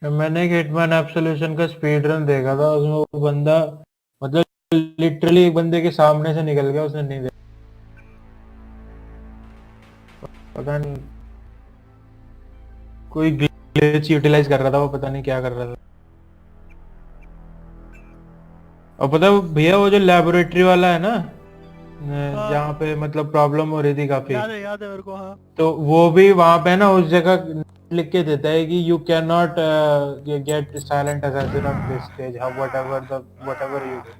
मैंने एक hitman absolution का स्पीड रन देखा था, उसमें वो बंदा मतलब लिटरली एक बंदे के सामने से निकल गया, उसने नहीं देखा। पता नहीं कोई ग्लिच यूटिलाइज कर रहा था वो, पता नहीं क्या कर रहा था। और पता है भैया वो जो लेबोरेटरी वाला है ना, हाँ जहाँ पे मतलब प्रॉब्लम हो रही थी काफी, याद है मेरे को। हाँ तो वो भी वहां पे ना उस जगह लिख के देता है कि you can not gate silent assassin on this stage, how whatever you do.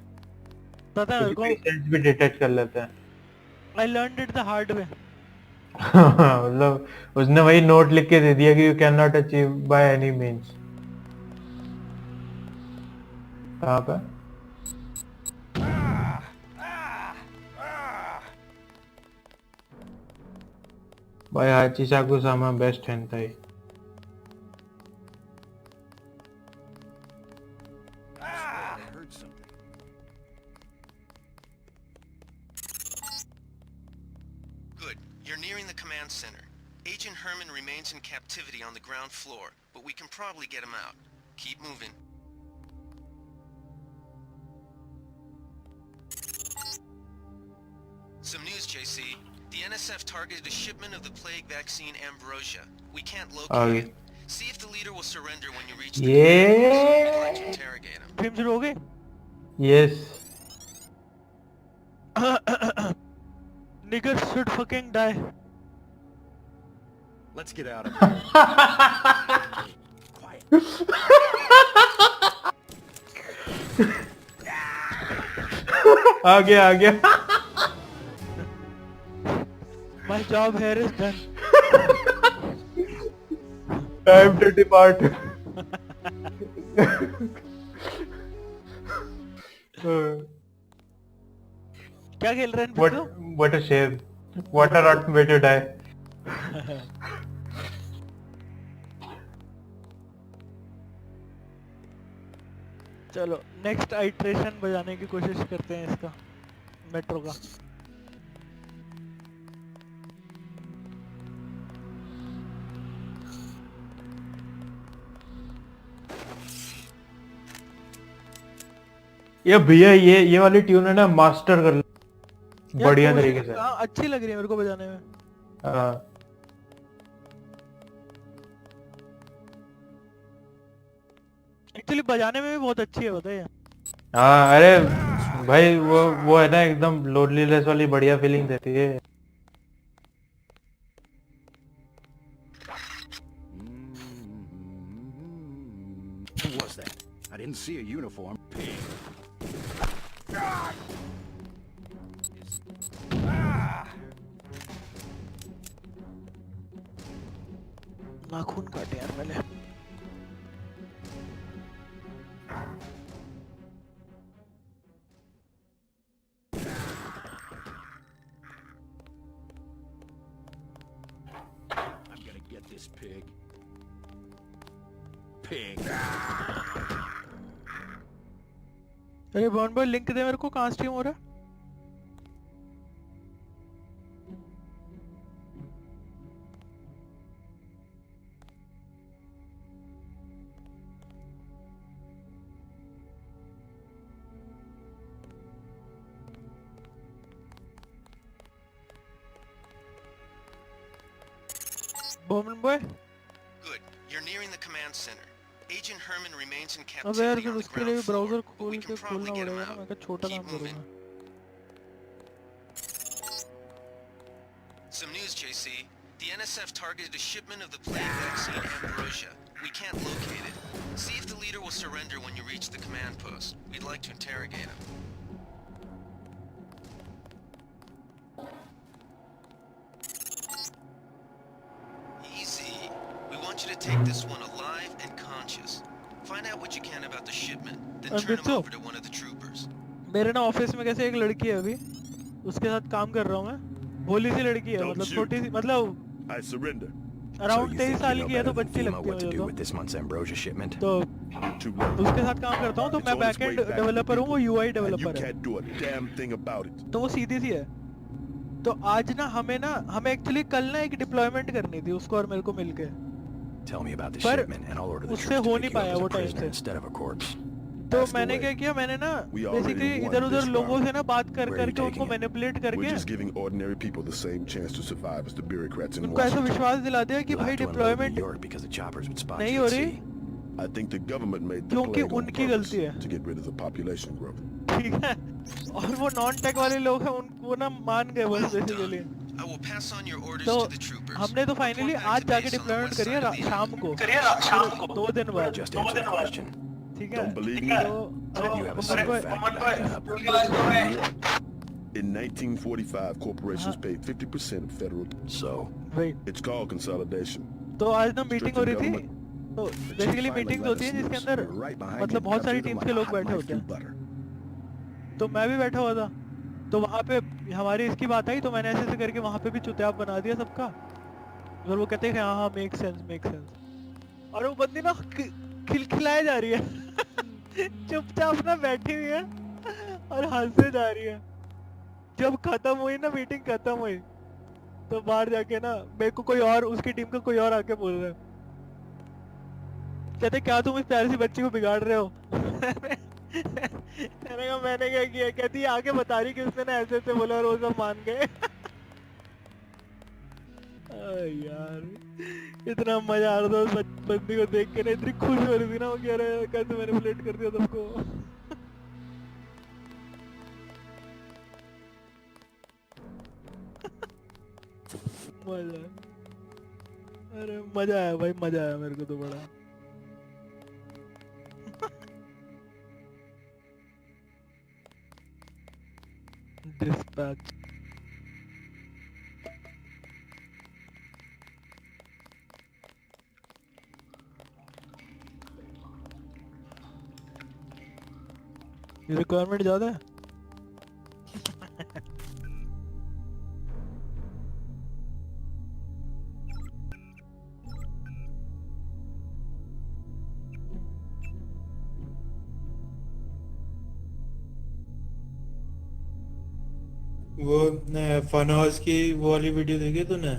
पता है मेरे क्योंकि को। पेशेंट्स भी डिटेक्ट कर लेते हैं। I learned it the hard way. मतलब उसने वही नोट लिख के दे दिया कि you can not achieve by any means. कहाँ पे? भाई हाची सामा बेस्ट है था। Good. You're nearing the command center. Agent Herman remains in captivity on the ground floor, but we can probably get him out. Keep moving. Some news, JC. The NSF targeted a shipment of the plague vaccine Ambrosia. We can't locate it. See if the leader will surrender when you reach the command post. We'd like to interrogate him. Film शुरू हो गई। Yes. Niggas should fucking die. Let's get out of here. Quiet. आ गया। My job here is done. Time to depart. क्या खेल रहे हैं What a shame. What a rotten way to die. चलो next iteration बजाने की कोशिश करते हैं इसका, मेट्रो का। ये भैया ये वाली ट्यून है ना, मास्टर कर बढ़िया तरीके से। अच्छी लग रही है मेरे को बजाने में। हाँ एक्चुअली बजाने में भी बहुत अच्छी है, बताइए। हाँ, अरे भाई वो है ना, एकदम लोनलीनेस वाली बढ़िया फीलिंग देती है। Who was that? I didn't see a uniform. नाखून काटे यार पहले। I'm gonna get this pig. Pig. अरे बॉन्ड बॉय लिंक दे मेरे को, कहाँ स्ट्रीम हो रहा है? Bond boy Good. You're nearing the command center. Agent Herman remains in अब यार captivity फिर on the उसके लिए ground भी ब्राउजर floor, but we खोलना can probably get him पड़ेगा ना, मैं out. क्या छोटा काम Keep moving. करूँगा। Some news, JC. The NSF targeted a shipment of the plague vaccine Ambrosia. We can't locate it. See if the leader will surrender when you reach the command post. We'd like to interrogate him. Easy. We want you to take this one alive and conscious. Find out what you can about the shipment, then turn him over to one of the troopers. मेरे ना office में कैसे एक लड़की है अभी, उसके साथ काम कर रहा हूँ मैं। भोली सी लड़की है, मतलब छोटी सी, मतलब I surrender. अराउंड 23 साल की है, तो बच्ची लगती है मुझे तो उसके साथ काम करता हूँ, तो मैं बैकएंड डेवलपर हूँ, वो यूआई डेवलपर है। Can't do a damn thing about it. तो वो सीधी सी है। तो आज ना हमें एक्चुअली कल ना एक डिप्लॉयमेंट करनी थी उसको और मेरे को मिलके। Tell me about the पर shipment, and I'll order the उससे troops to हो pick नहीं you up पाया as वो a टाइम prisoner से। instead of a corpse. तो Ask मैंने away. क्या किया, मैंने ना We already बेसिकली won इधर उधर this लोगों round. से ना बात कर Where are you करके उनको taking it? मैनिपुलेट We're करके just giving ordinary people the same chance to survive as the bureaucrats in उनको ऐसा Washington. विश्वास दिला दिया कि You'll भाई have to unload New deployment York because the choppers would spot नहीं you हो at रही, sea. I think the government made the क्योंकि plague on उनकी purpose गलती है। to get rid of the population growth. ठीक है, और वो नॉन टेक वाले लोग हैं उनको ना मान गए बस Well basically. done. I will pass on your orders तो to the troopers. हमने तो फाइनली Report back आज to जाके base on the deployment west करिए side of the शाम island. को 2 दिन बाद, Just answer the question. ठीक है? Don't believe me? तो You have a अरे single fact to back it up. In 1945, corporations paid 50% of federal. So, भाई It's called consolidation. तो आज ना मीटिंग हो रही थी, Government. तो The chief basically finally meetings let होती us हैं जिसके loose. अंदर We're right behind मतलब you, बहुत cut सारी through them टीम्स like के लोग hot बैठे knife होते हैं। through butter. तो मैं भी बैठा हुआ था, तो वहाँ पे हमारी इसकी बात आई, तो मैंने ऐसे ऐसे करके वहाँ पे भी चुतियाप बना दिया सबका। और वो कहते हैं हाँ हाँ मेक सेंस। और वो बंदी ना खिलखिलाए जा रही है चुपचाप ना बैठी हुई है और हंसे जा रही है। जब खत्म हुई ना, मीटिंग खत्म हुई, तो बाहर जाके ना मेरे को कोई और, उसकी टीम का कोई और आके बोल रहा है, कहते क्या तुम इस प्यारी सी बच्ची को बिगाड़ रहे हो मैंने कहा मैंने क्या किया? कहती आगे बता रही कि उसने ना ऐसे ऐसे बोला और वो सब मान गए यार इतना मजा आ रहा था उस बंदी को देख के ना, इतनी खुश हो रही थी ना वो, कह रहे कैसे मैनिपुलेट कर दिया सबको मजा, अरे मजा आया भाई, मजा आया मेरे को तो बड़ा। Dispatch. ये रिक्वायरमेंट ज्यादा है वो फन हाउस की वो वाली वीडियो देखी तूने?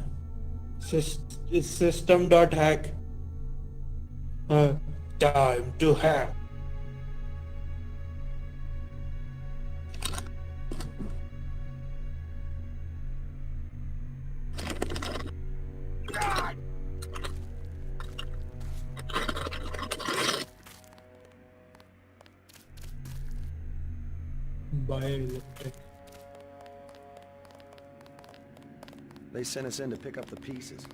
System dot hack, time to hack. By electric. they sent us in to pick up the pieces.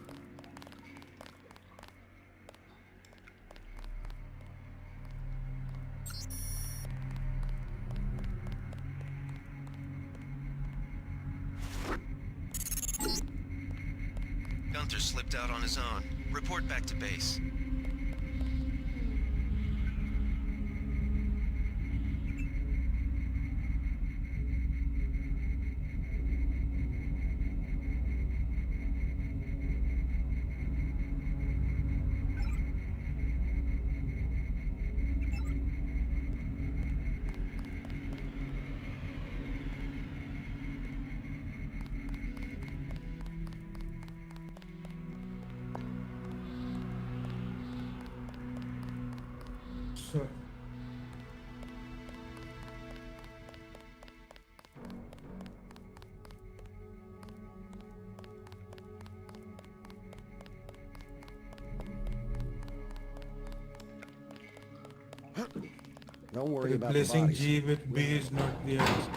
Gunther slipped out on his own. Report back to base. Sure. Don't worry about the Replacing bodies. G with B is not the answer.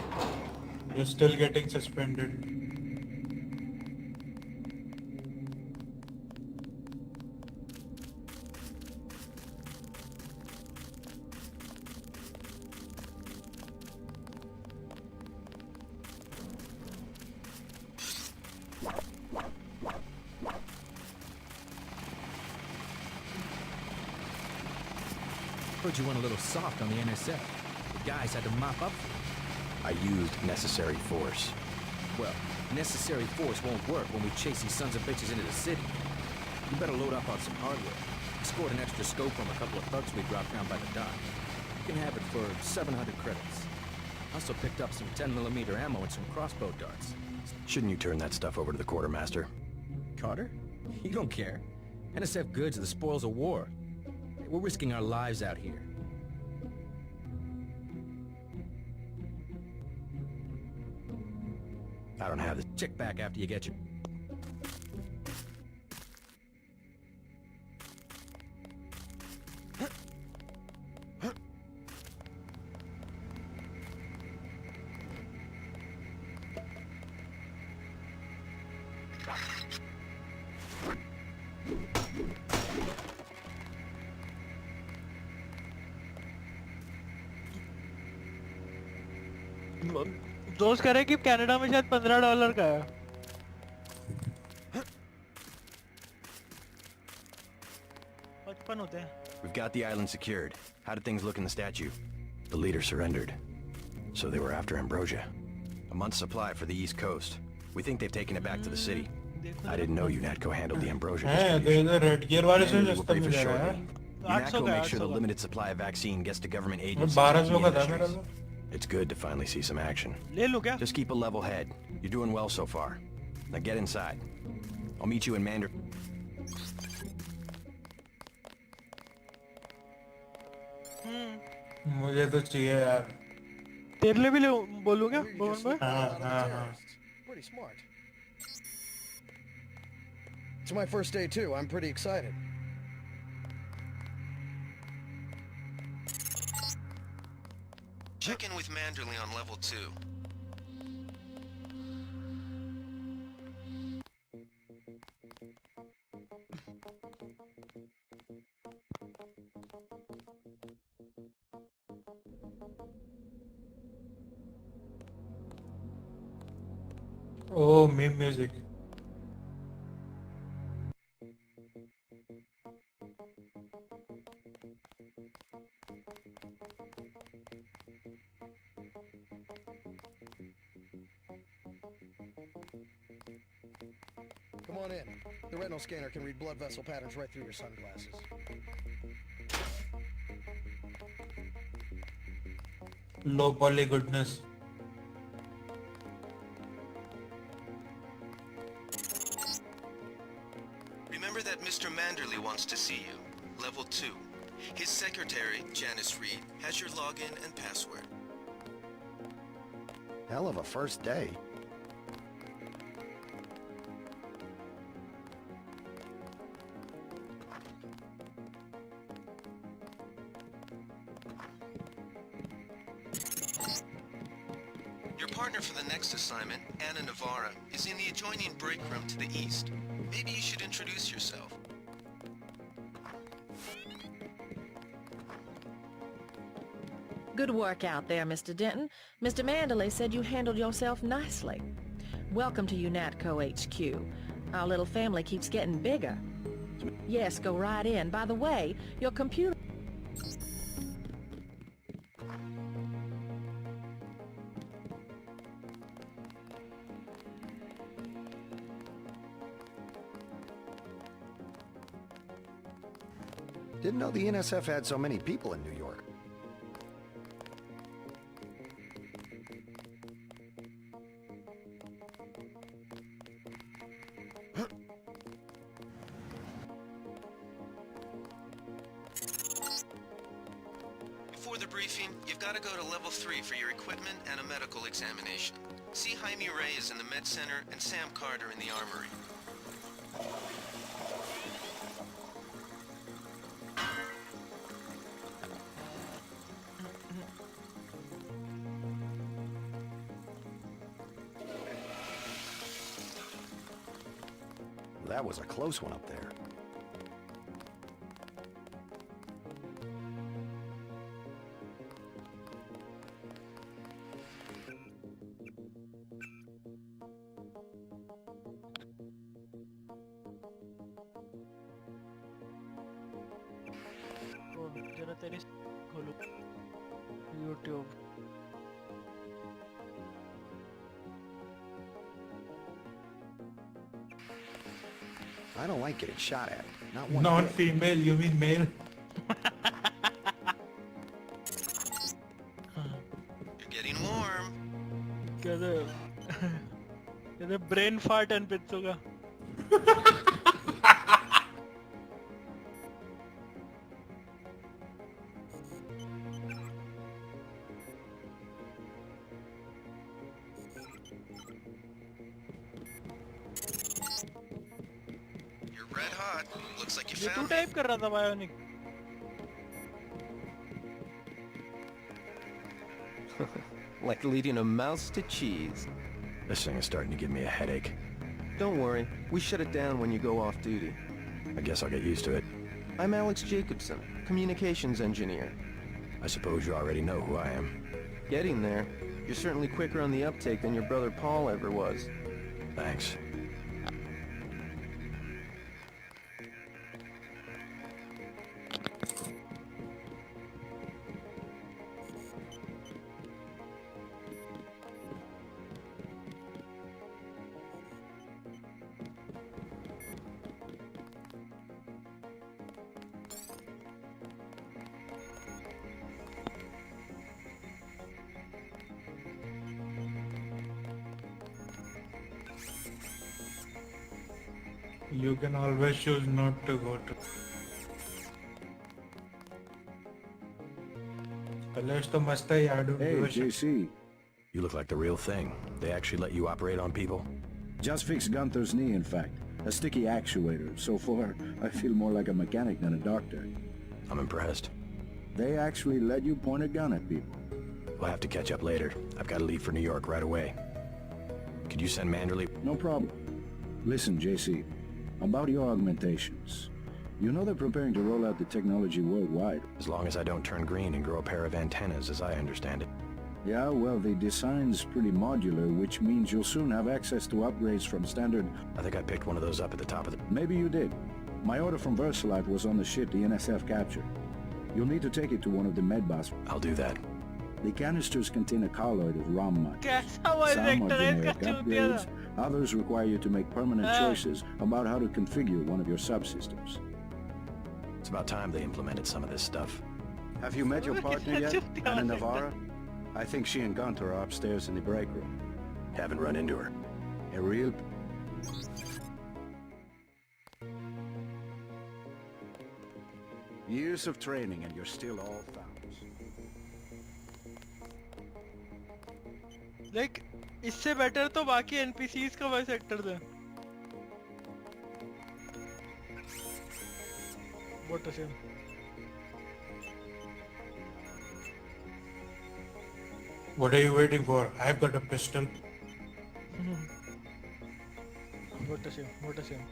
You're still getting suspended. Heard you went a little soft on the NSF. The guys had to mop up for you. I used necessary force. Well, necessary force won't work when we chase these sons of bitches into the city. You better load up on some hardware. I scored an extra scope from a couple of thugs we dropped down by the dock. You can have it for 700 credits. Also picked up some 10mm ammo and some crossbow darts. Shouldn't you turn that stuff over to the quartermaster? Carter? You don't care. NSF goods are the spoils of war. We're risking our lives out here. I don't have the... Check back after you get your... दोस्त कह रहे कि Canada में शायद $15 का है। $55 होते हैं। We've got the island secured. How did things look in the statue? The leader surrendered. So they were after Ambrosia. A month's supply for the East Coast. We think they've taken it back to the city. I didn't know UNATCO handled the Ambrosia हैं तो distribution. इधर red gear वाले से We'll रास्ता brief मिल us जाएगा यार। shortly. 800 UNATCO का, makes sure the 800 का। limited supply of vaccine gets to government agencies. 1200 and का key था मेरा industries. तो। It's good to finally see some action. ले लो क्या? Just keep a level head. You're doing well so far. Now get inside. I'll meet you in Mander. मुझे तो चाहिए यार। तेरे लिए भी ले बोलूँ क्या? भवन में? हाँ। Pretty smart. It's my first day too. I'm pretty excited. Check in with Manderley on level 2. Oh, meme music. Come on in. The retinal scanner can read blood vessel patterns right through your sunglasses. Low poly goodness. Remember that Mr. Manderley wants to see you. Level 2. His secretary, Janice Reed, has your login and password. Hell of a first day. Your partner for the next assignment, Anna Navarra, is in the adjoining break room to the east. Maybe you should introduce yourself. Good work out there, Mr. Denton. Mr. Manderley said you handled yourself nicely. Welcome to UNATCO HQ. Our little family keeps getting bigger. Yes, go right in. By the way, your computer... Didn't know the NSF had so many people in New York. Before the briefing, you've got to go to level 3 for your equipment and a medical examination. See Jaime Reyes in the med center and Sam Carter in the armory. That was a close one up there. जरा तेरी खोलो YouTube. I don't like getting shot at. Not one Not bit. female, you mean male? You're getting warm. कहते brain fart and pizza का. Red hot. Looks like you ये तू found me. Type कर रहा था bionic. Like leading a mouse to cheese. This thing is starting to give me a headache. Don't worry, we shut it down when you go off duty. I guess I'll get used to it. I'm Alex Jacobson, communications engineer. I suppose you already know who I am. Getting there. You're certainly quicker on the uptake than your brother Paul ever was. Thanks. You can always choose not to go to. Colours तो मस्त है यार. Hey, JC. You look like the real thing. They actually let you operate on people? Just fixed Gunther's knee, in fact. A sticky actuator. So far, I feel more like a mechanic than a doctor. I'm impressed. They actually let you point a gun at people. We'll have to catch up later. I've got to leave for New York right away. Could you send Manderley? No problem. Listen, JC. About your augmentations. You know they're preparing to roll out the technology worldwide. As long as I don't turn green and grow a pair of antennas, as I understand it. Yeah, well, the design's pretty modular, which means you'll soon have access to upgrades from standard... I think I picked one of those up at the top of the... Maybe you did. My order from VersaLife was on the ship the NSF captured. You'll need to take it to one of the medbus. I'll do that. The canisters contain a colloid of ROM modules. कैसा voice Some actor are है generic इसका चूतिया upgrades, others require you to make permanent Ah. choices about how to configure one of your subsystems. It's about time they implemented some of this stuff. Have you met your partner yet, Chuttiya Anna voice Navarra? I think she and Gunther are upstairs in the break room. Haven't run into her. A real... Years of training and you're still all found. Like इससे better तो बाकी NPCs का voice actor था. What a shame. What are you waiting for? I've got a pistol. What a shame. What a shame.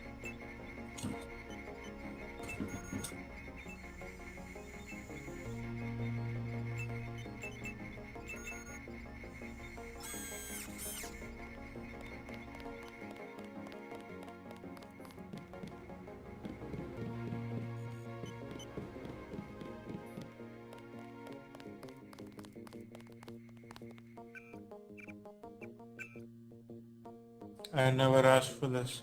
I never asked for this.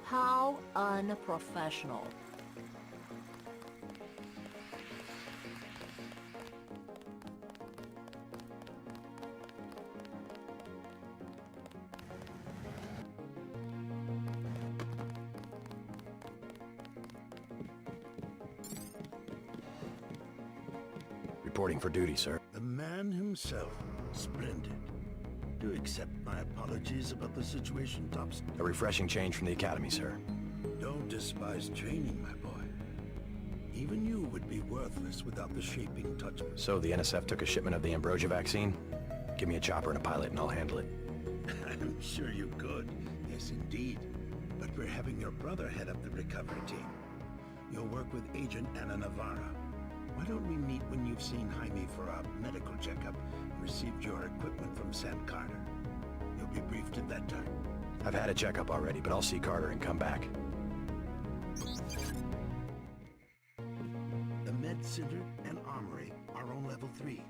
How unprofessional. Reporting for duty, sir. The man himself. Splendid. Do accept my apologies about the situation, Thompson. A refreshing change from the academy, sir. Don't despise training, my boy. Even you would be worthless without the shaping touch. So the NSF took a shipment of the Ambrosia vaccine? Give me a chopper and a pilot and I'll handle it. I'm sure you could. Yes, indeed. But we're having your brother head up the recovery team. You'll work with Agent Anna Navarra. Why don't we meet when you've seen Jaime for a medical checkup and received your equipment from Sam Carter? You'll be briefed at that time. I've had a checkup already, but I'll see Carter and come back. The Med Center and Armory are on level 3.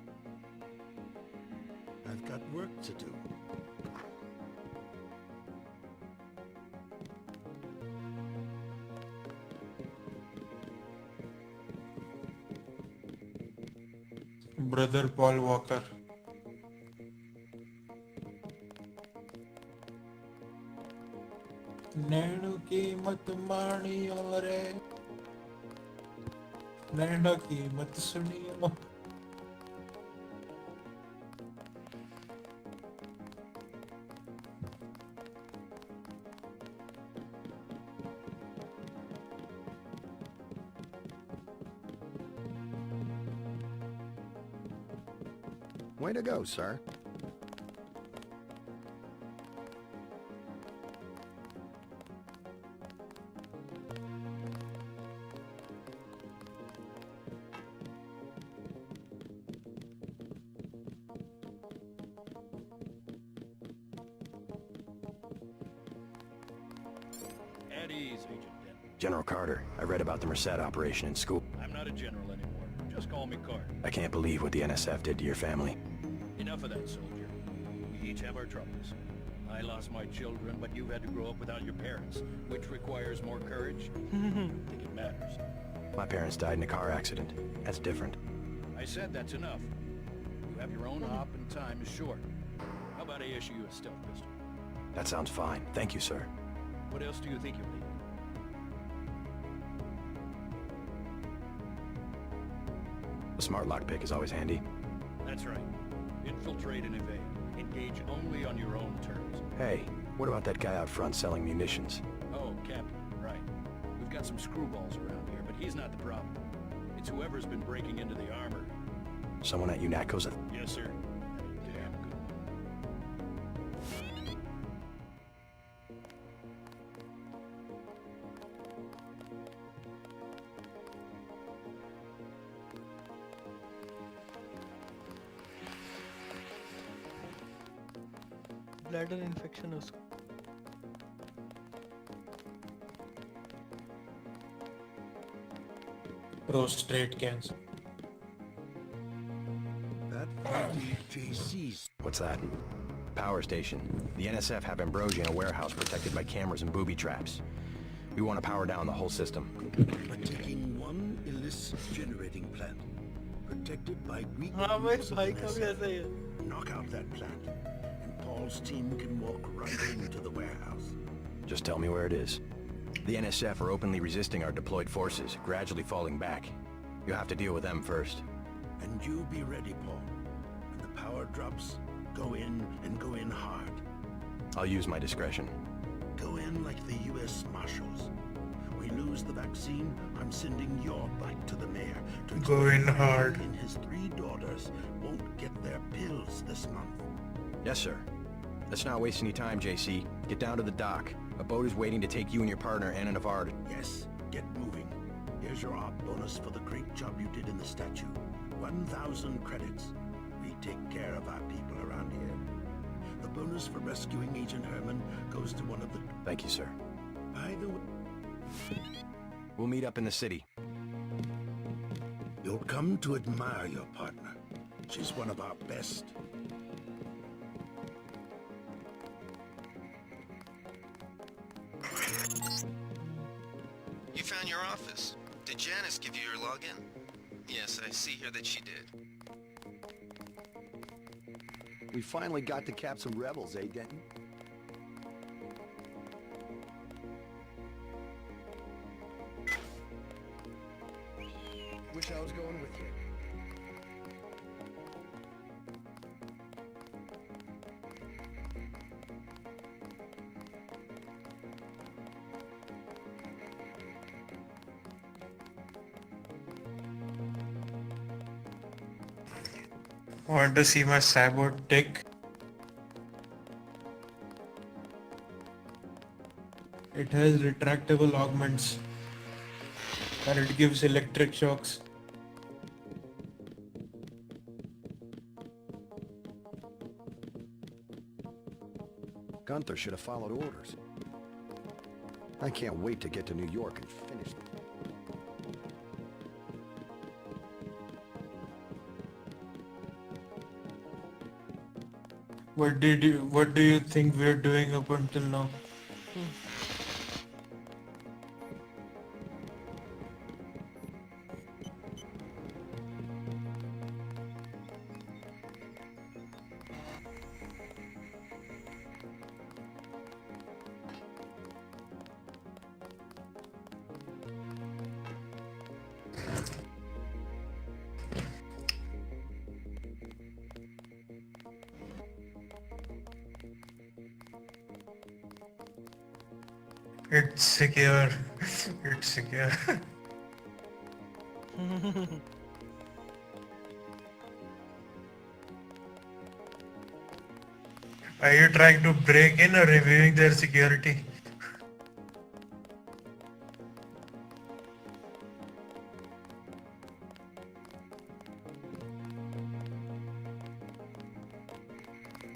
I've got work to do. Brother Paul Walker. Nano की मत मानियो रे, nano की मत सुनियो. Way to go, sir. At ease, Agent Dent. General Carter, I read about the Merced operation in school. I'm not a general anymore. Just call me Carter. I can't believe what the NSF did to your family. Enough of that, soldier. We each have our troubles. I lost my children, but you've had to grow up without your parents, which requires more courage. I think it matters. My parents died in a car accident. That's different. I said that's enough. You have your own hop and time is short. How about I issue you a stealth pistol? That sounds fine. Thank you, sir. What else do you think you'll need? A smart lockpick is always handy. That's right. Infiltrate and evade. Engage only on your own terms. Hey, what about that guy out front selling munitions? Oh, Captain, right. We've got some screwballs around here, but he's not the problem. It's whoever's been breaking into the armor. Someone at UNATCO's Yes, sir. And a damn good one. Bladder infection है उसको. Prostate cancer. That funny JC's. What's that? Power station. The NSF have Ambrosia in a warehouse protected by cameras and booby traps. We want to power down the whole system. By taking one illicit generating plant, protected by weak हाँ भाई groups of भाई का भी NSF. ऐसा ही है. Knock out that plant, and Paul's team can walk right into the warehouse. Just tell me where it is. The NSF are openly resisting our deployed forces, gradually falling back. You'll have to deal with them first. And you be ready, Paul. When the power drops, go in and go in hard. I'll use my discretion. Go in like the U.S. Marshals. We lose the vaccine, I'm sending your bike to the mayor to Go in hard. And his 3 daughters won't get their pills this month. Yes, sir. Let's not waste any time, JC. Get down to the dock. A boat is waiting to take you and your partner, Anna Navarre. Yes, get moving. Here's your op bonus for the great job you did in the statue. 1,000 credits. We take care of our people around here. The bonus for rescuing Agent Herman goes to one of the... Thank you, sir. By the way, We'll meet up in the city. you'll come to admire your partner. She's one of our best. You found your office. Did Janice give you your login? Yes, I see here that she did. We finally got to cap some rebels, eh, Denton? Wish I was going with you. Want to see my cyborg dick? It has retractable augments and it gives electric shocks. Gunther should have followed orders. I can't wait to get to New York and finish it. What do you think we're doing up until now? It's secure. It's secure. Are you trying to break in or reviewing their security?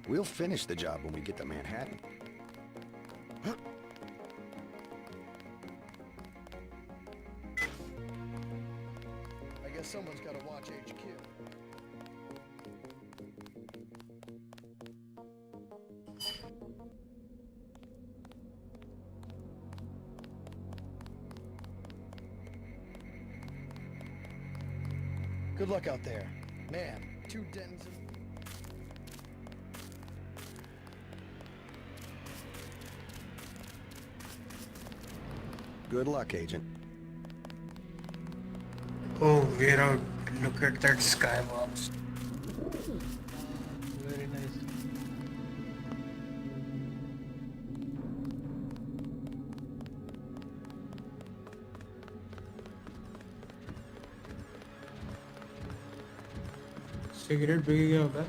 We'll finish the job when we get to Manhattan. I guess someone's got to watch HQ. Good luck out there. Man, 2 Dentons and... Good luck, Agent. Oh, we're out. Look at that skybox. Very nice. Cigarette P क्या होता है?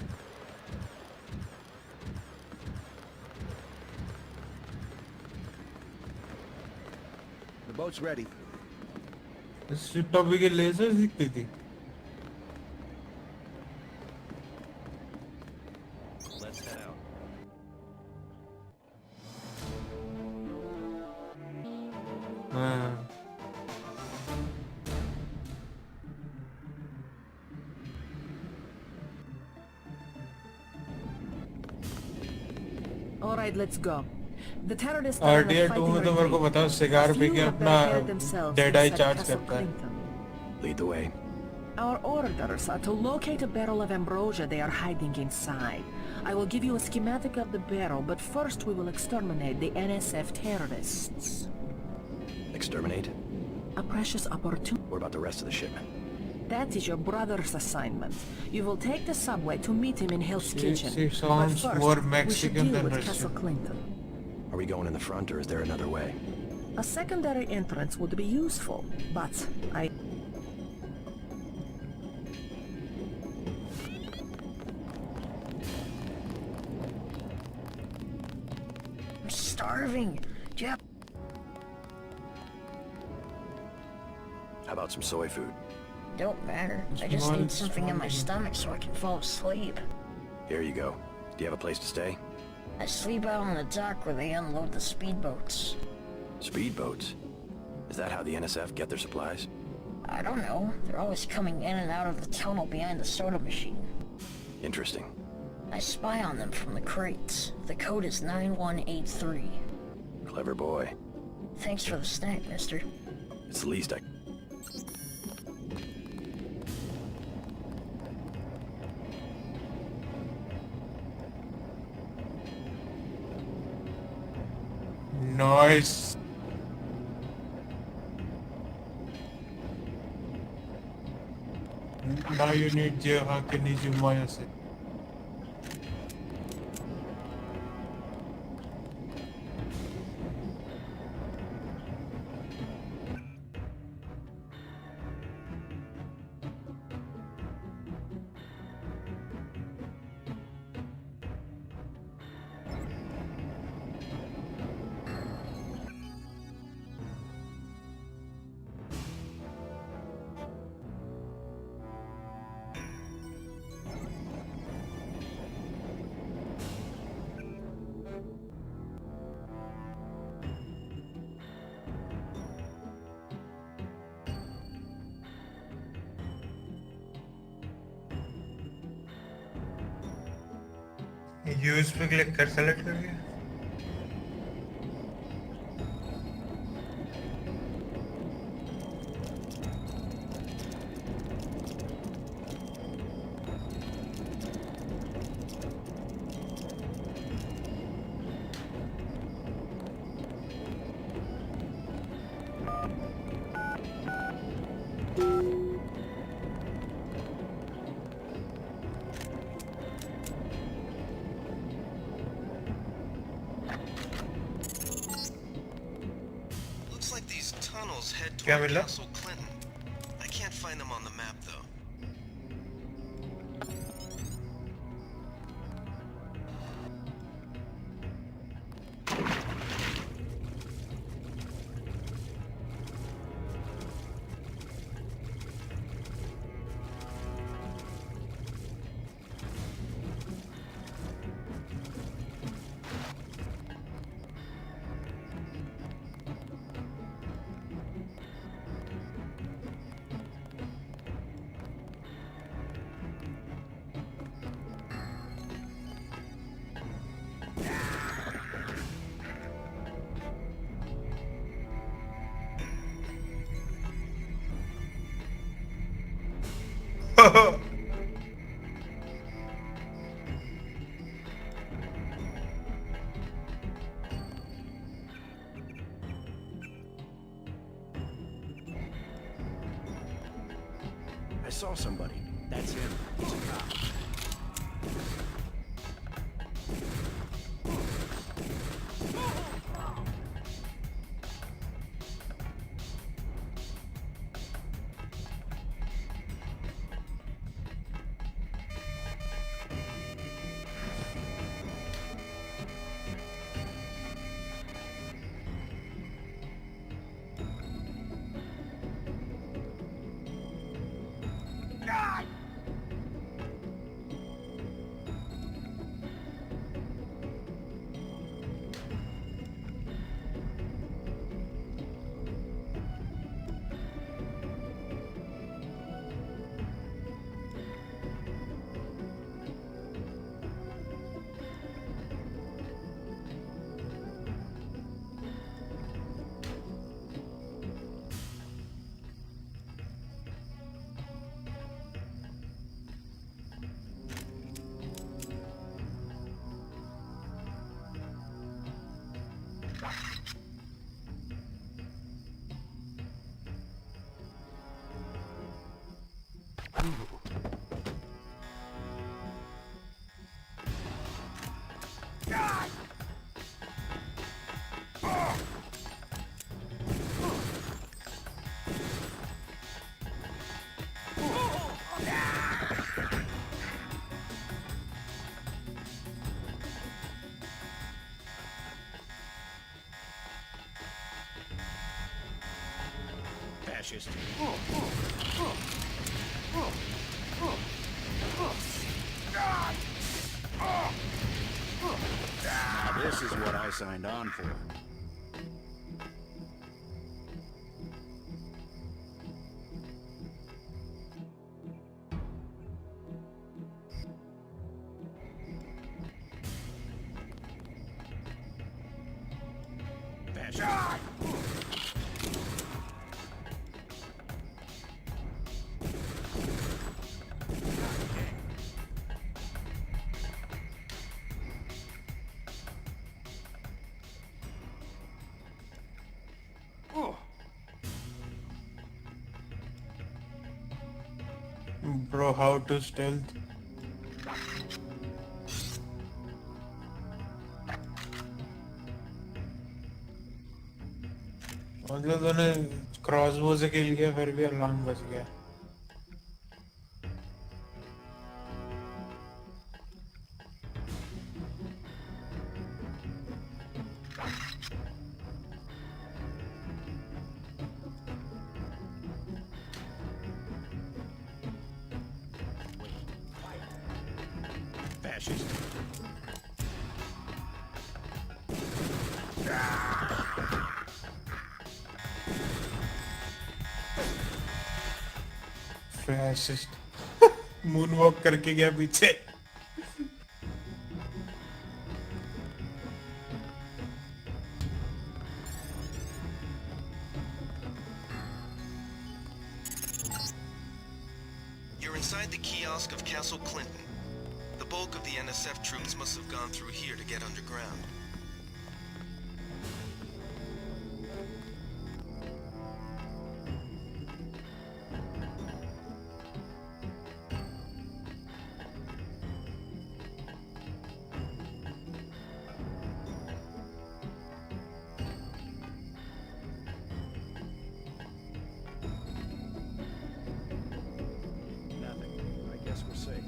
The boat's ready. इस topic के laser दिखती थी. Let's head out. हाँ. All right, let's go. The terrorists और are in a Tier 2 fighting में तो मेरे को retreat. बताओ सिगार A पी few के have अपना barricaded themselves डेड आई inside चार्ज Castle करता है. Clinton. Lead the way. Our orders are to locate a barrel of ambrosia they are hiding inside. I will give you a schematic of the barrel, but first we will exterminate the NSF terrorists. Exterminate? A precious opportunity. What about the rest of the shipment? That is your brother's assignment. You will take the subway to meet him in Hell's Kitchen. She sounds but first, more we should Mexican deal than with Russian. Castle Clinton. Are we going in the front or is there another way? A secondary entrance would be useful, but I... I'm starving. Do you have... How about some soy food? Don't matter. I just need something in my stomach so I can fall asleep. Here you go. Do you have a place to stay? I sleep out on the dock where they unload the speedboats. Speedboats? Is that how the NSF get their supplies? I don't know. They're always coming in and out of the tunnel behind the soda machine. Interesting. I spy on them from the crates. The code is 9183. Clever boy. Thanks for the snack, mister. It's the least I... Nice. Now you need Jeha Keniji Mayase. Use पे click कर select करके Looks like these tunnels head क्या toward मिला? Castle Clinton. I can't find them on the map though. saw somebody. That's him. He's a cop. Fascist. Now this is what I signed on for. Fascist. Bro, how to stealth? मतलब तूने crossbow से किल किया फिर भी alarm बज गया. Fascist. Fascist. Moonwalk करके गया पीछे. You're inside the kiosk of Castle Clinton. The bulk of the NSF troops must have gone through here to get underground. Nothing. I guess we're safe.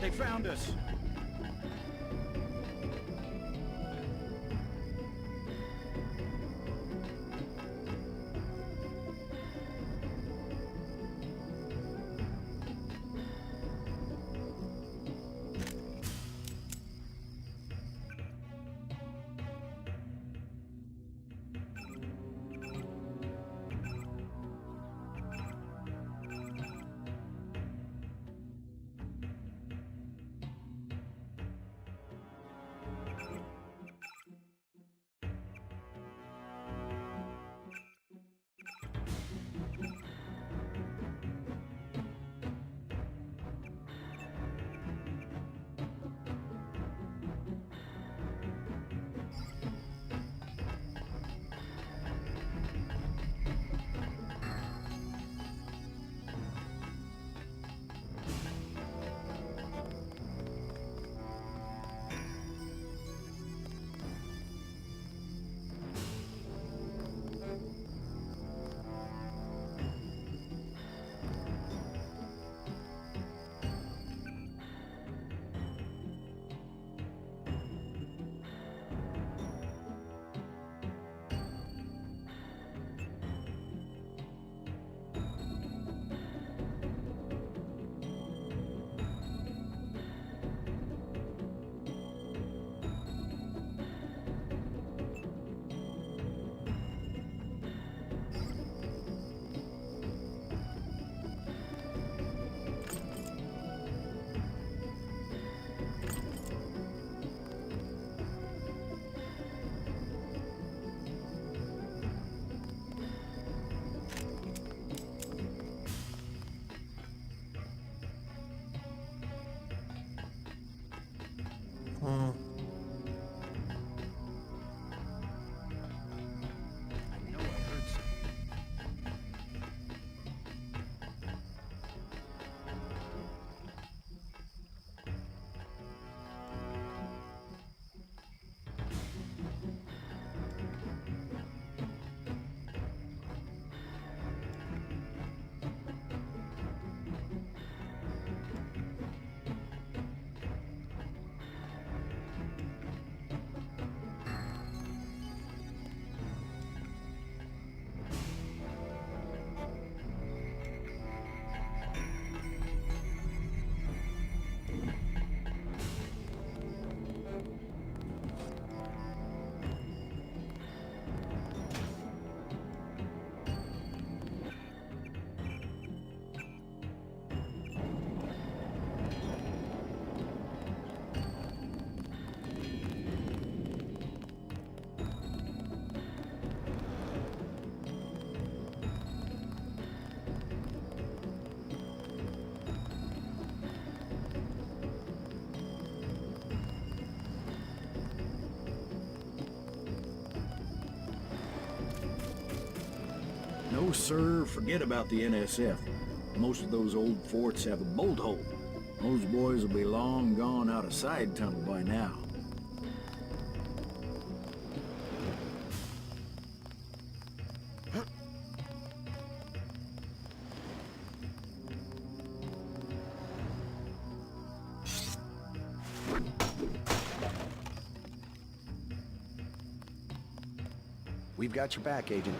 They found us. No, sir. Forget about the NSF. Most of those old forts have a bolt hole. Those boys will be long gone out of side tunnel by now. We've got your back, Agent.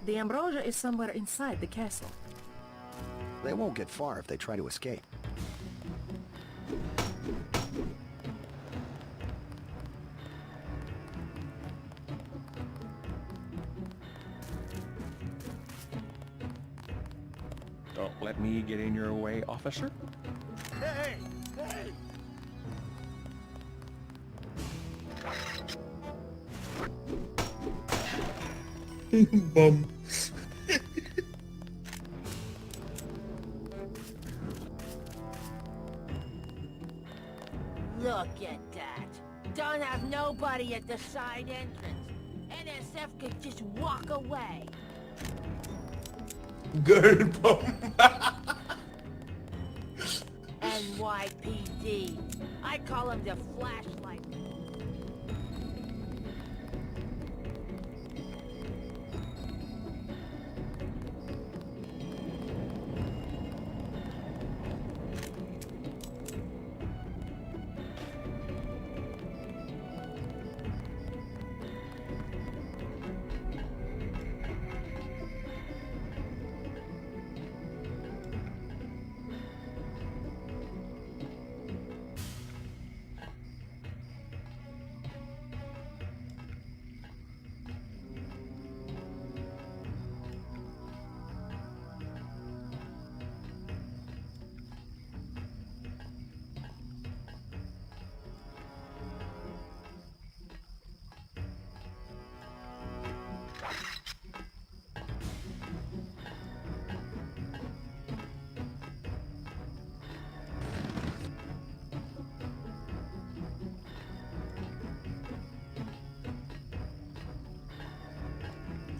The Ambrosia is somewhere inside the castle. They won't get far if they try to escape. Don't let me get in your way, officer. Hey! Hey! Bum. Look at that. Don't have nobody at the side entrance. NSF could just walk away. Girl bum. NYPD. I call him the flashlight.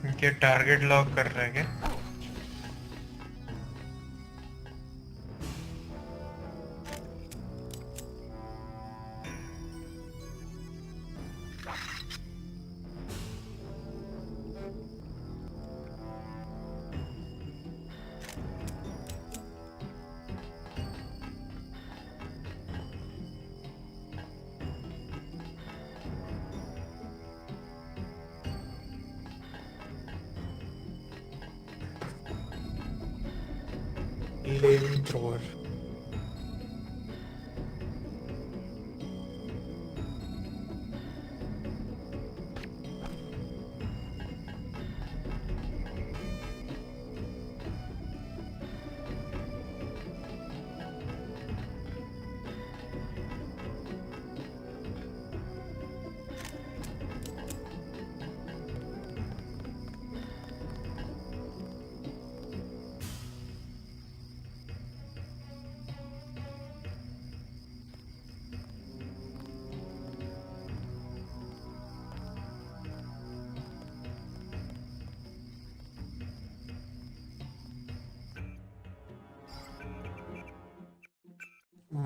इनके target lock कर रहे हैं क्या? Flamethrower.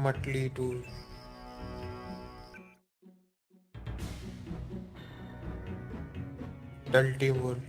मटली टूल डल्टी वोल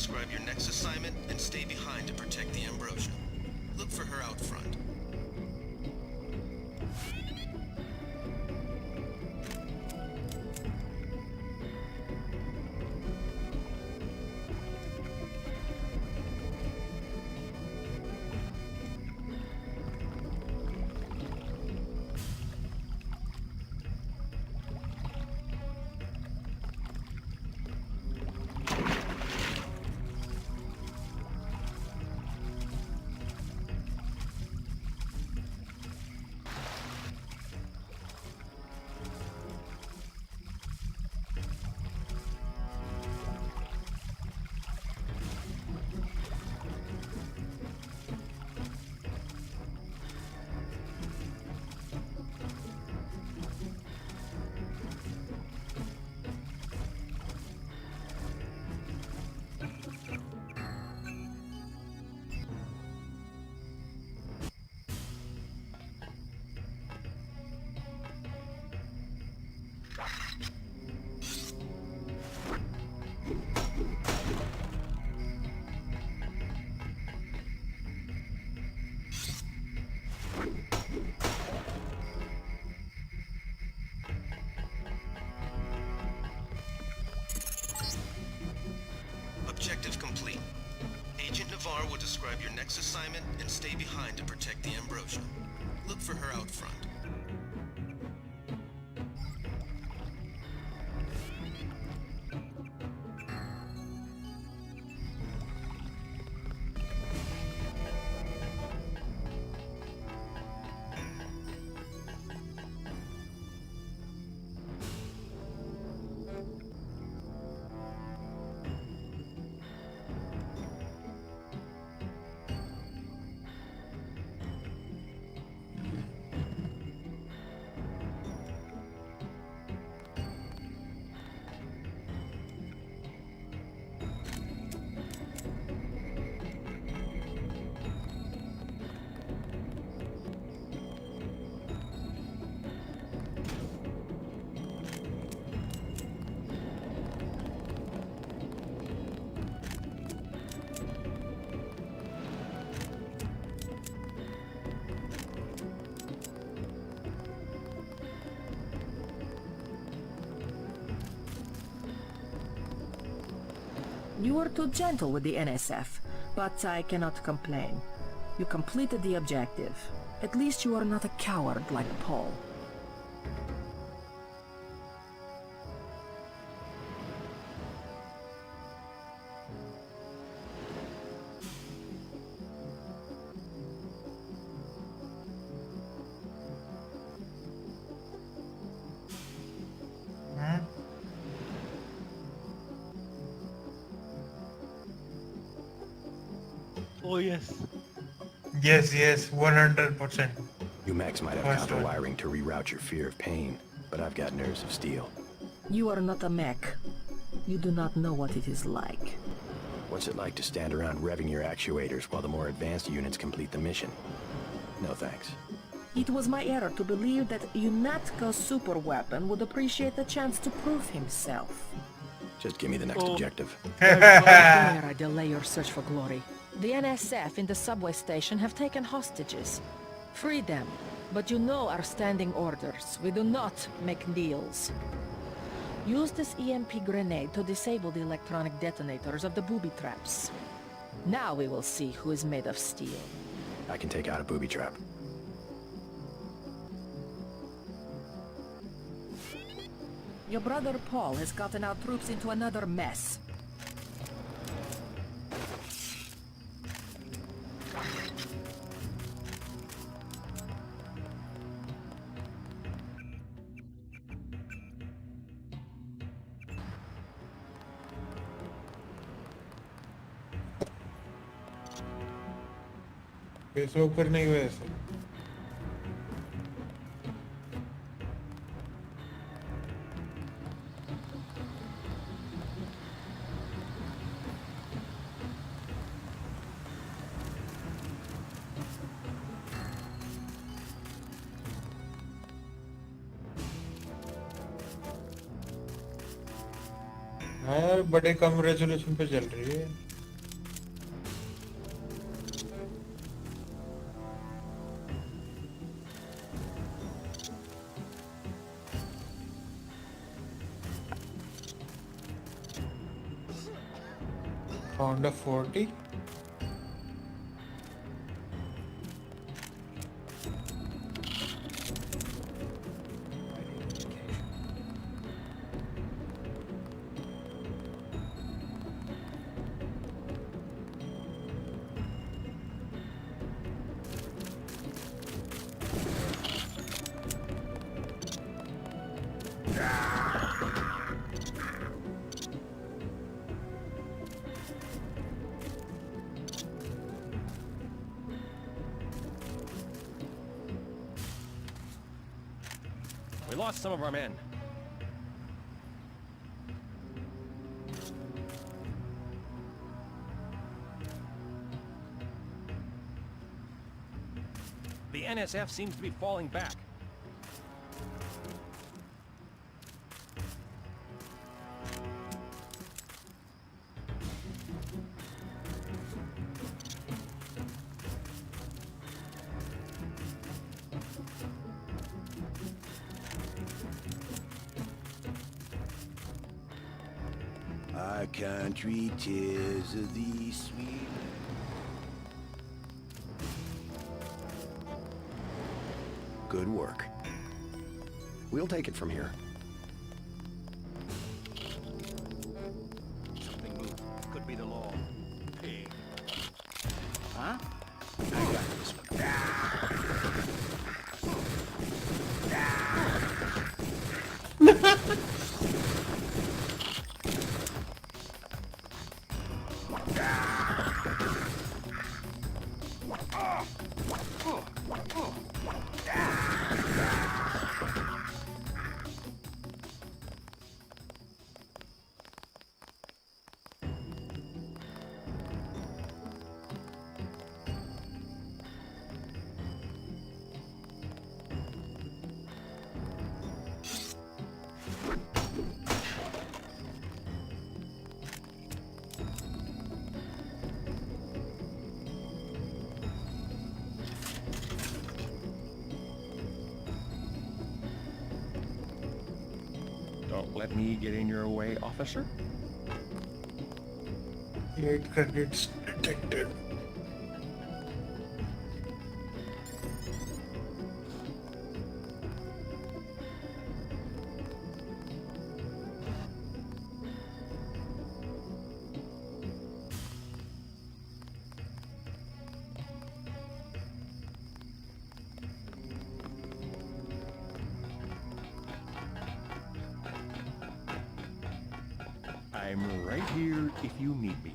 describe your next assignment and stay behind to protect the Ambrosia. Look for her out front. Objective complete. Agent Navarre will describe your next assignment and stay behind to protect the Ambrosia. Look for her out front. You were too gentle with the NSF, but I cannot complain. You completed the objective. At least you are not a coward like Paul. Oh yes. Yes, 100%. You Max might have First one. counter-wiring to reroute your fear of pain, but I've got nerves of steel. You are not a mech. You do not know what it is like. What's it like to stand around revving your actuators while the more advanced units complete the mission? No thanks. It was my error to believe that UNATCO's superweapon would appreciate the chance to prove himself. Just give me the next objective. How dare I delay your search for glory? The NSF in the subway station have taken hostages. Free them, but you know our standing orders. We do not make deals. Use this EMP grenade to disable the electronic detonators of the booby traps. Now we will see who is made of steel. I can take out a booby trap. Your brother Paul has gotten our troops into another mess. Facebook पर नहीं हुआ ऐसे हाँ यार बड़े कम resolution पे चल रही है Found a 40. We lost some of our men. The NSF seems to be falling back. Our country, 'tis of thee sweet. Good work. We'll take it from here. Something moved. Could be the law. Pig. Huh? I got this one. Don't let me get in your way, officer. 8 credits detected. I'm right here if you need me.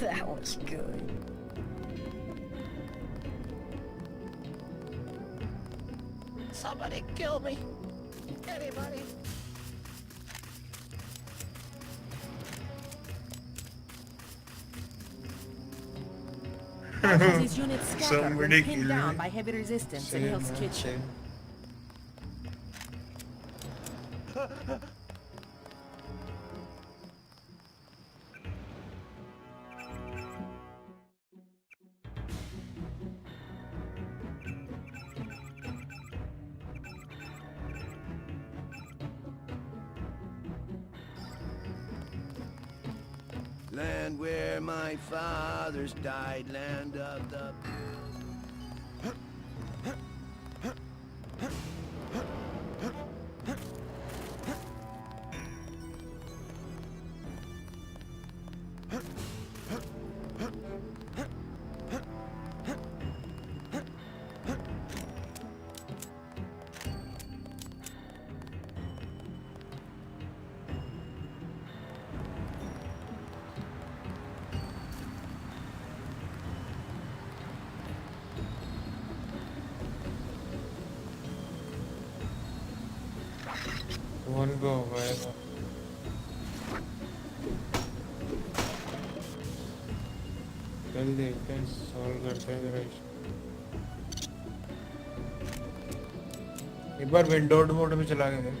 That was good. Somebody kill me. Anybody. His units scattered when pinned down by heavy resistance in Hill's kitchen. Land where my fathers died, land of the... one पे हो गएगा कल देखते हैं solve करते हैं जरा issue एक बार windowed mode में चला गए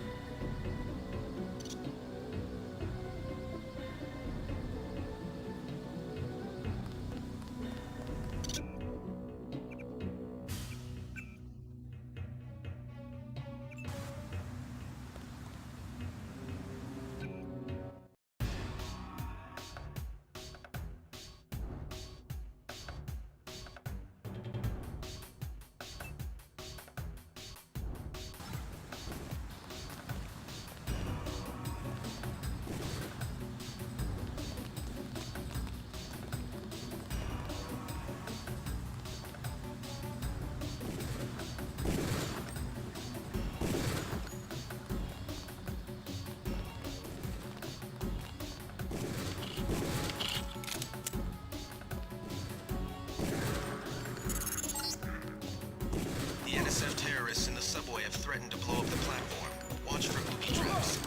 The NSF terrorists in the subway have threatened to blow up the platform. Watch for booby traps.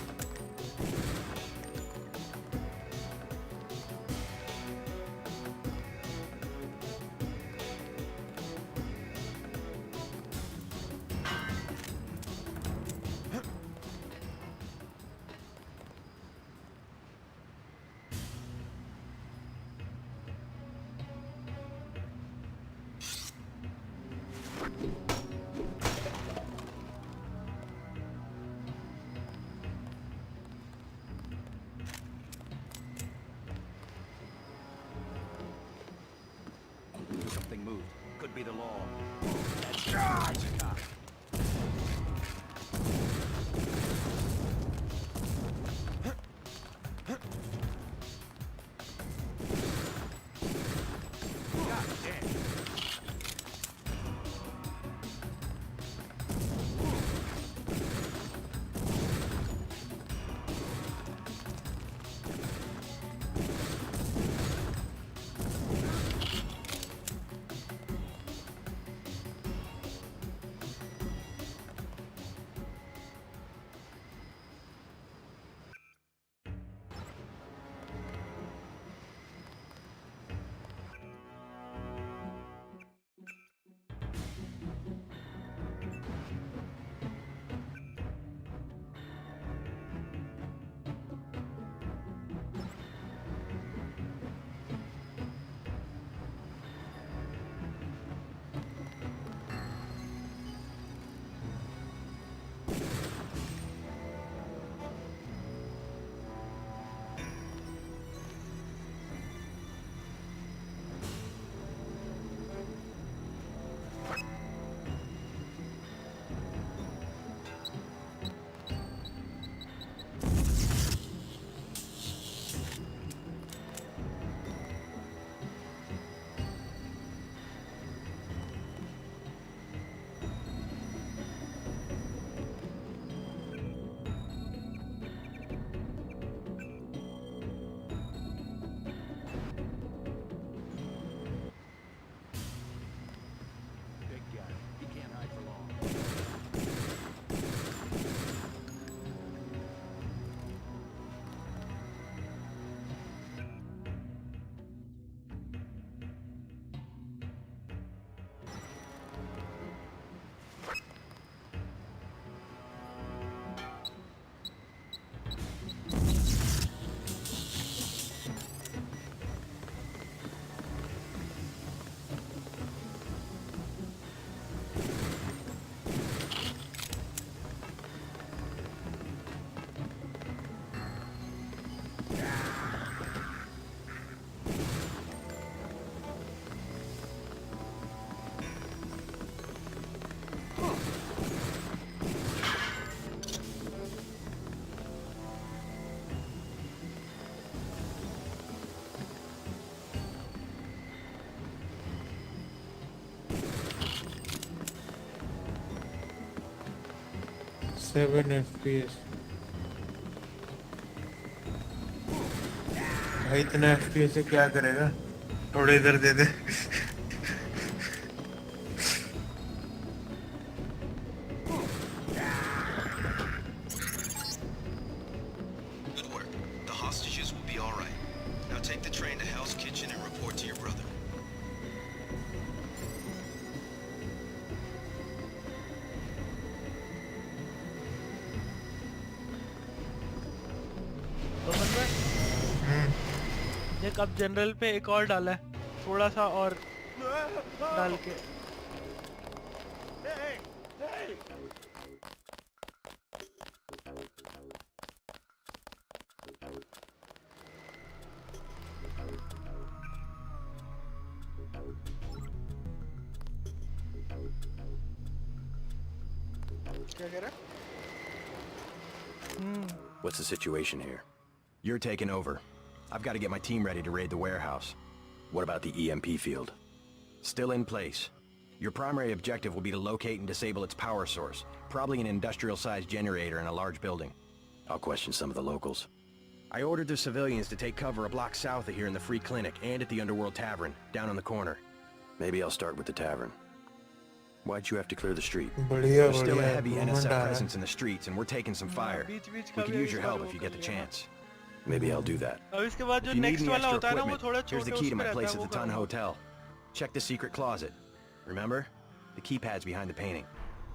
Something moved. Could be the law. That's a cop. God damn. 7 FPS. भाई इतना FPS से क्या करेगा? थोड़े इधर दे दे. Good work. The hostages will be all right. Now take the train to Hell's Kitchen and report to your brother. तो देख अब जनरल पे एक और डाला है, थोड़ा सा और डाल के. क्या कह रहा? What's the situation here? You're taking over. I've got to get my team ready to raid the warehouse. What about the EMP field? Still in place. Your primary objective will be to locate and disable its power source, probably an industrial-sized generator in a large building. I'll question some of the locals. I ordered the civilians to take cover a block south of here in the Free Clinic and at the Underworld Tavern, down on the corner. Maybe I'll start with the tavern. Why'd you have to clear the street? There's still a heavy NSF presence in the streets, and we're taking some fire. We could use your help if you get the chance. Maybe I'll do that. If you need any extra equipment, here's the key to my place at the Ton Hotel. Check the secret closet. Remember? The keypad's behind the painting.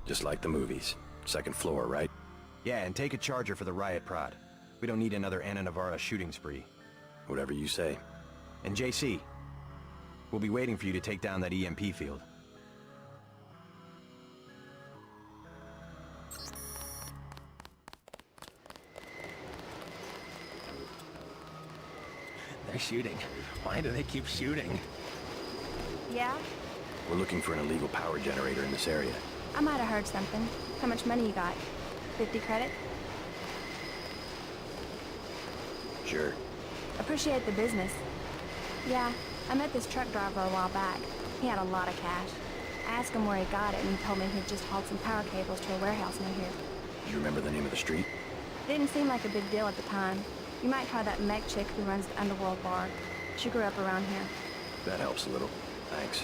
Just like the movies. Second floor, right? Yeah, and take a charger for the riot prod. We don't need another Ana Navarra shooting spree. Whatever you say. And JC, we'll be waiting for you to take down that EMP field. They're shooting. Why do they keep shooting? Yeah? We're looking for an illegal power generator in this area. I might have heard something. How much money you got? 50 credit? Sure. Appreciate the business. Yeah, I met this truck driver a while back. He had a lot of cash. I asked him where he got it, and he told me he'd just hauled some power cables to a warehouse near here. Do you remember the name of the street? Didn't seem like a big deal at the time. You might try that mech chick who runs the Underworld bar. She grew up around here. That helps a little. Thanks.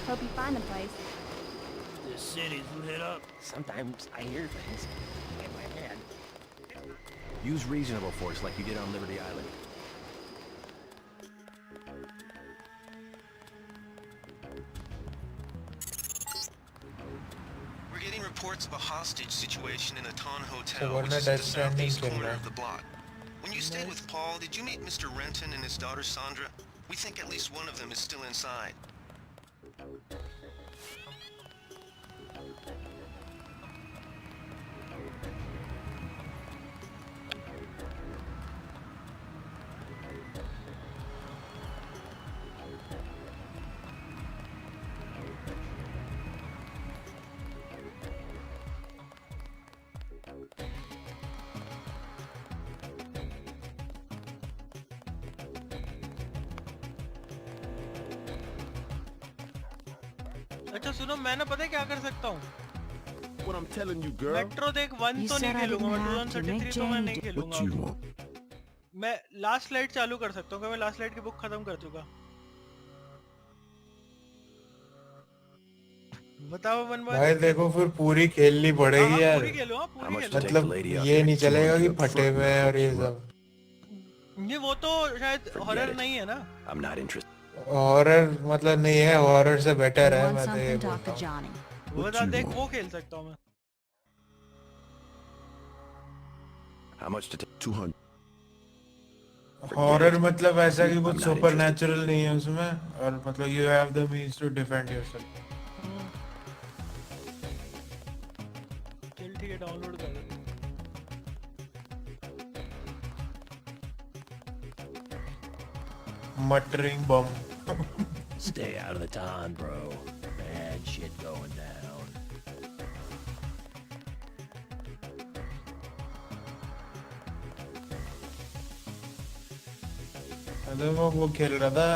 Hope you find the place. This city's lit up. Sometimes I hear things in my head. Use reasonable force like you did on Liberty Island. We're getting reports of a hostage situation in a Ton So Hotel, what which is that in the southeast standing corner for? of the block. When you stayed with Paul, did you meet Mr. Renton and his daughter Sandra? We think at least one of them is still inside. अच्छा सुनो, मैं ना पता है क्या कर सकता हूँ? What I'm telling you, girl. Metro देख 1 तो नहीं खेलूंगा, मैं 2033 तो मैं नहीं खेलूंगा. मैं लास्ट लाइट चालू कर सकता हूँ, मैं लास्ट लाइट की बुक खत्म कर चुका. बताओ वन बार. भाई देखो फिर पूरी खेलनी पड़ेगी यार. पूरी खेलो, पूरी खेलो. मतलब ये नहीं चलेगा कि फटे हुए हैं और ये सब. ये वो तो शायद हॉरर नहीं है ना. I'm not interested. हॉरर मतलब नहीं है, हॉरर से बेटर है. मैं तो ये बोलता हूँ. वो बता देख, वो खेल सकता हूँ मैं. How much to take? 200. Horror मतलब ऐसा कि कुछ सुपरनैचुरल नहीं है उसमें, और मतलब you have the means to defend yourself. चल ठीक है, डाउनलोड कर दे. Muttering bomb. Stay out of the ton, bro. Bad shit going down. अरे वो खेल रहा था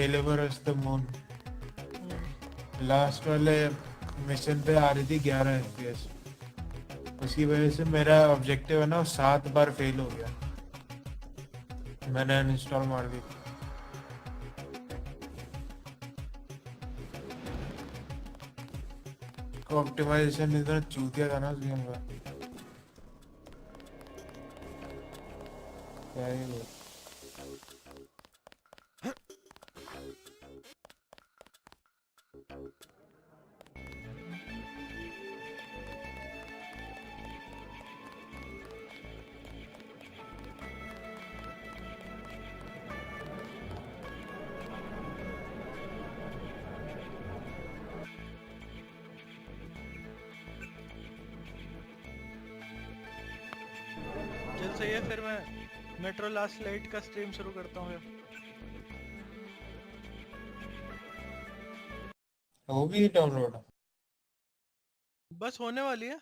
Deliver Us the Moon. Last वाले मिशन पे आ रही थी 11 FPS। उसकी वजह से मेरा ऑब्जेक्टिव है ना 7 बार फेल हो गया। मैंने अनइंस्टॉल मार दी। ऑप्टिमाइजेशन इतना चूतिया था ना उस गेम का, क्या ही बोल। चल सही है, फिर मैं मेट्रो लास्ट लाइट का स्ट्रीम शुरू करता हूँ। हो गई डाउनलोड? बस होने वाली है।